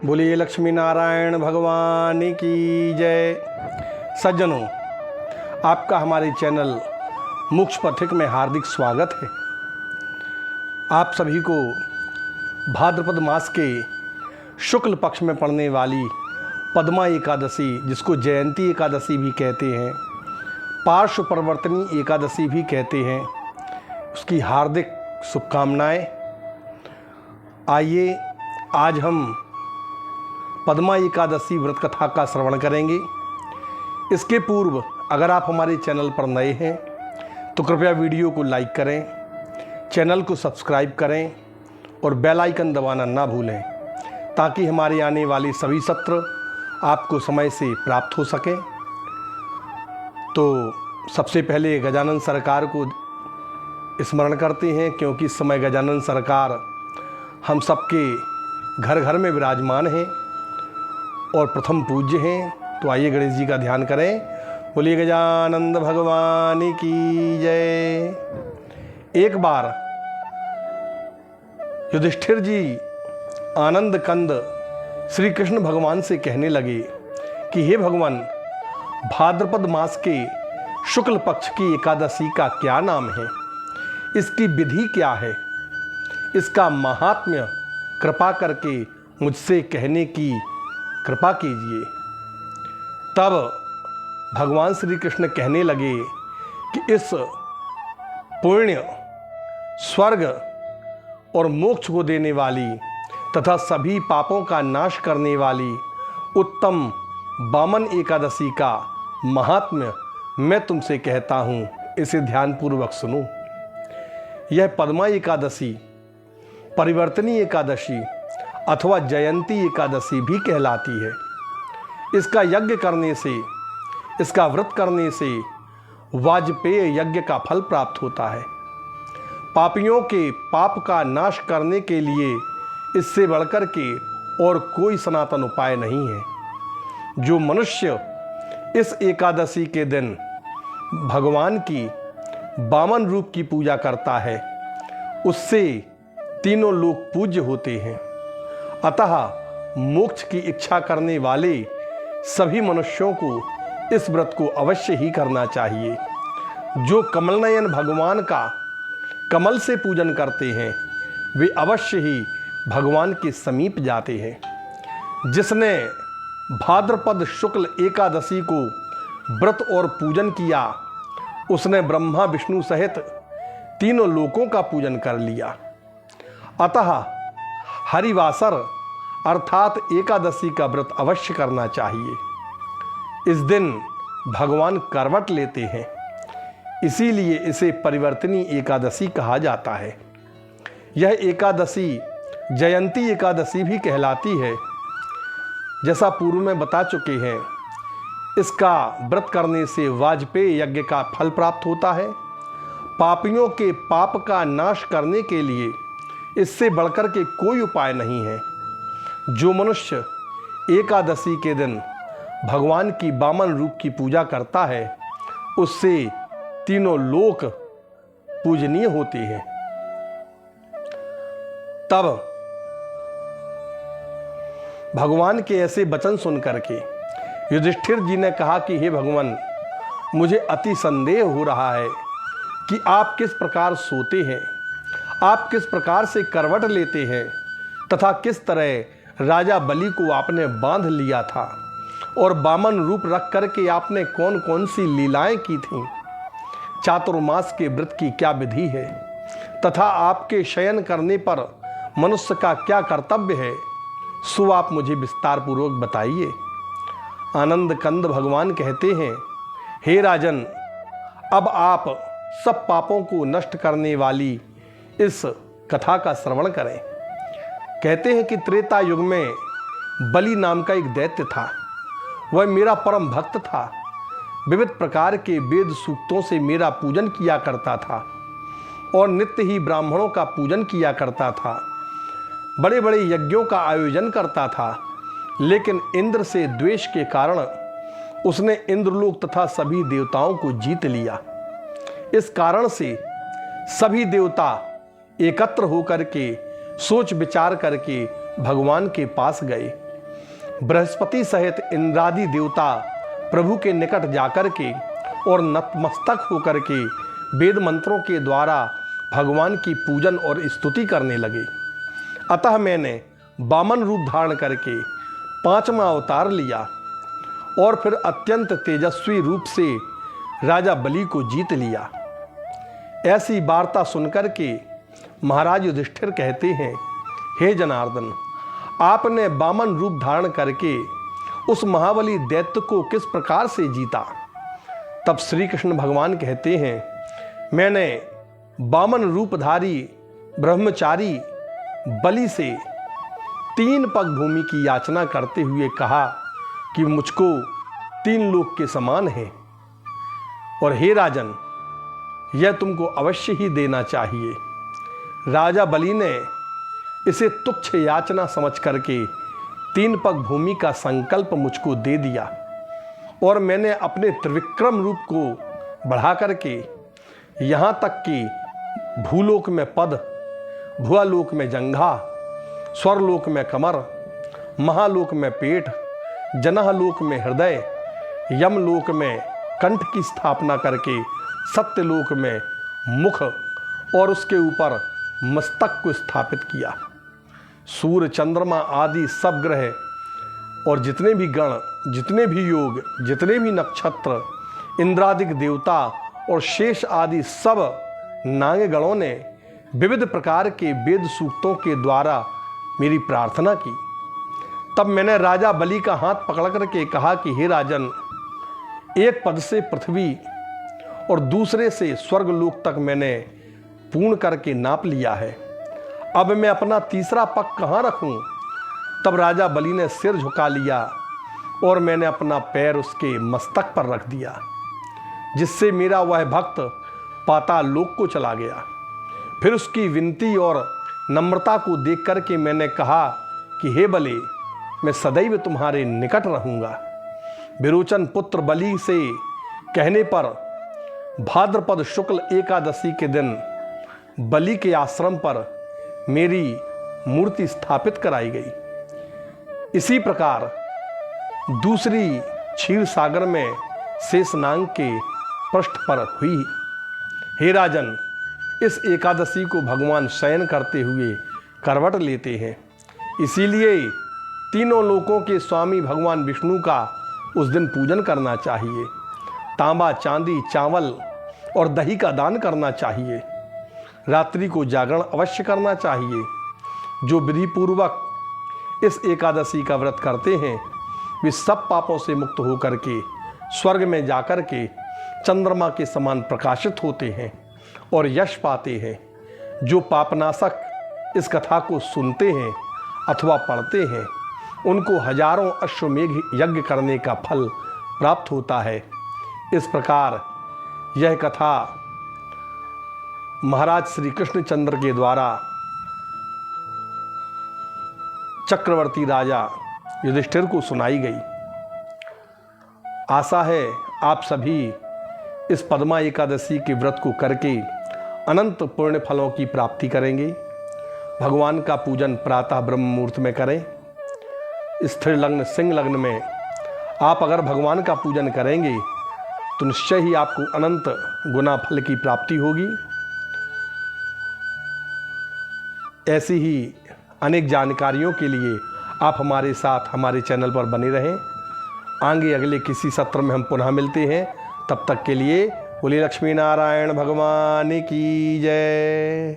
बोलिए लक्ष्मी नारायण भगवान की जय। सज्जनों, आपका हमारे चैनल मोक्ष पथिक में हार्दिक स्वागत है। आप सभी को भाद्रपद मास के शुक्ल पक्ष में पड़ने वाली पद्मा एकादशी, जिसको जयंती एकादशी भी कहते हैं, पार्श्व परिवर्तनी एकादशी भी कहते हैं, उसकी हार्दिक शुभकामनाएं। आइए आज हम पद्मा एकादशी व्रत कथा का श्रवण करेंगे। इसके पूर्व अगर आप हमारे चैनल पर नए हैं तो कृपया वीडियो को लाइक करें, चैनल को सब्सक्राइब करें और बेल आइकन दबाना ना भूलें, ताकि हमारे आने वाले सभी सत्र आपको समय से प्राप्त हो सकें। तो सबसे पहले गजानन सरकार को स्मरण करते हैं, क्योंकि इस समय गजानन सरकार हम सबके घर घर में विराजमान हैं और प्रथम पूज्य हैं। तो आइए गणेश जी का ध्यान करें। बोलिए गजानंद भगवान की जय। एक बार युधिष्ठिर जी आनंद कंद श्री कृष्ण भगवान से कहने लगे कि हे भगवान, भाद्रपद मास के शुक्ल पक्ष की एकादशी का क्या नाम है, इसकी विधि क्या है, इसका महात्म्य कृपा करके मुझसे कहने की कृपा कीजिए। तब भगवान श्री कृष्ण कहने लगे कि इस पुण्य, स्वर्ग और मोक्ष को देने वाली तथा सभी पापों का नाश करने वाली उत्तम वामन एकादशी का महात्म्य मैं तुमसे कहता हूँ, इसे ध्यानपूर्वक सुनो। यह पद्मा एकादशी, परिवर्तनी एकादशी अथवा जयंती एकादशी भी कहलाती है। इसका यज्ञ करने से, इसका व्रत करने से वाजपेय यज्ञ का फल प्राप्त होता है। पापियों के पाप का नाश करने के लिए इससे बढ़कर के और कोई सनातन उपाय नहीं है। जो मनुष्य इस एकादशी के दिन भगवान की वामन रूप की पूजा करता है, उससे तीनों लोग पूज्य होते हैं। अतः मोक्ष की इच्छा करने वाले सभी मनुष्यों को इस व्रत को अवश्य ही करना चाहिए। जो कमलनयन भगवान का कमल से पूजन करते हैं, वे अवश्य ही भगवान के समीप जाते हैं। जिसने भाद्रपद शुक्ल एकादशी को व्रत और पूजन किया, उसने ब्रह्मा विष्णु सहित तीनों लोकों का पूजन कर लिया। अतः हरिवासर अर्थात एकादशी का व्रत अवश्य करना चाहिए। इस दिन भगवान करवट लेते हैं, इसीलिए इसे परिवर्तनी एकादशी कहा जाता है। यह एकादशी जयंती एकादशी भी कहलाती है। जैसा पूर्व में बता चुके हैं, इसका व्रत करने से वाजपेय यज्ञ का फल प्राप्त होता है। पापियों के पाप का नाश करने के लिए इससे बढ़कर के कोई उपाय नहीं है। जो मनुष्य एकादशी के दिन भगवान की वामन रूप की पूजा करता है, उससे तीनों लोक पूजनीय होते हैं। तब भगवान के ऐसे वचन सुन करके युधिष्ठिर जी ने कहा कि हे भगवान, मुझे अति संदेह हो रहा है कि आप किस प्रकार सोते हैं, आप किस प्रकार से करवट लेते हैं, तथा किस तरह राजा बलि को आपने बांध लिया था और वामन रूप रख करके आपने कौन कौन सी लीलाएं की थीं, चातुर्मास के व्रत की क्या विधि है, तथा आपके शयन करने पर मनुष्य का क्या कर्तव्य है, सो आप मुझे विस्तार पूर्वक बताइए। आनंद कंद भगवान कहते हैं, हे राजन, अब आप सब पापों को नष्ट करने वाली इस कथा का श्रवण करें। कहते हैं कि त्रेता युग में बलि नाम का एक दैत्य था। वह मेरा परम भक्त था। विविध प्रकार के वेद सूक्तों से मेरा पूजन किया करता था और नित्य ही ब्राह्मणों का पूजन किया करता था। बड़े बड़े यज्ञों का आयोजन करता था, लेकिन इंद्र से द्वेष के कारण उसने इंद्रलोक तथा सभी देवताओं को जीत लिया। इस कारण से सभी देवता एकत्र होकर के सोच विचार करके भगवान के पास गए बृहस्पति सहित इंद्रादि देवता प्रभु के निकट जाकर के और नतमस्तक होकर के वेद मंत्रों के द्वारा भगवान की पूजन और स्तुति करने लगे। अतः मैंने वामन रूप धारण करके 5वां अवतार लिया और फिर अत्यंत तेजस्वी रूप से राजा बलि को जीत लिया। ऐसी वार्ता सुनकर के महाराज युधिष्ठिर कहते हैं, हे जनार्दन, आपने वामन रूप धारण करके उस महाबली दैत्य को किस प्रकार से जीता? तब श्री कृष्ण भगवान कहते हैं, मैंने वामन रूपधारी ब्रह्मचारी बलि से 3 पग भूमि की याचना करते हुए कहा कि मुझको 3 लोक के समान है और हे राजन, यह तुमको अवश्य ही देना चाहिए। राजा बलि ने इसे तुच्छ याचना समझ करके 3 पग भूमि का संकल्प मुझको दे दिया और मैंने अपने त्रिविक्रम रूप को बढ़ा करके यहाँ तक कि भूलोक में पद, भुआलोक में जंघा, स्वरलोक में कमर, महालोक में पेट, जनहलोक में हृदय, यमलोक में कंठ की स्थापना करके सत्यलोक में मुख और उसके ऊपर मस्तक को स्थापित किया। सूर्य, चंद्रमा आदि सब ग्रह और जितने भी गण, जितने भी योग, जितने भी नक्षत्र, इंद्रादिक देवता और शेष आदि सब नागे गणों ने विविध प्रकार के वेद सूक्तों के द्वारा मेरी प्रार्थना की। तब मैंने राजा बलि का हाथ पकड़ करके कहा कि हे राजन, एक पद से पृथ्वी और दूसरे से स्वर्गलोक तक मैंने पूर्ण करके नाप लिया है। अब मैं अपना तीसरा पग कहाँ रखूं? तब राजा बलि ने सिर झुका लिया और मैंने अपना पैर उसके मस्तक पर रख दिया, जिससे मेरा वह भक्त पाताल लोक को चला गया। फिर उसकी विनती और नम्रता को देख करके मैंने कहा कि हे बलि, मैं सदैव तुम्हारे निकट रहूंगा। विरोचन पुत्र बलि से कहने पर भाद्रपद शुक्ल एकादशी के दिन बलि के आश्रम पर मेरी मूर्ति स्थापित कराई गई। इसी प्रकार दूसरी क्षीर सागर में शेषनाग के पृष्ठ पर हुई। हे राजन, इस एकादशी को भगवान शयन करते हुए करवट लेते हैं, इसीलिए तीनों लोकों के स्वामी भगवान विष्णु का उस दिन पूजन करना चाहिए। तांबा, चांदी, चावल और दही का दान करना चाहिए। रात्रि को जागरण अवश्य करना चाहिए। जो विधि पूर्वक इस एकादशी का व्रत करते हैं वे सब पापों से मुक्त होकर के स्वर्ग में जाकर के चंद्रमा के समान प्रकाशित होते हैं और यश पाते हैं। जो पापनाशक इस कथा को सुनते हैं अथवा पढ़ते हैं उनको हजारों अश्वमेघ यज्ञ करने का फल प्राप्त होता है। इस प्रकार यह कथा महाराज श्री कृष्णचंद्र के द्वारा चक्रवर्ती राजा युधिष्ठिर को सुनाई गई। आशा है आप सभी इस पद्मा एकादशी के व्रत को करके अनंत पुण्य फलों की प्राप्ति करेंगे। भगवान का पूजन प्रातः ब्रह्म मुहूर्त में करें। स्थिर लग्न, सिंह लग्न में आप अगर भगवान का पूजन करेंगे तो निश्चय ही आपको अनंत गुना फल की प्राप्ति होगी। ऐसी ही अनेक जानकारियों के लिए आप हमारे साथ हमारे चैनल पर बने रहें। आगे अगले किसी सत्र में हम पुनः मिलते हैं। तब तक के लिए बोलिए लक्ष्मी नारायण भगवान की जय।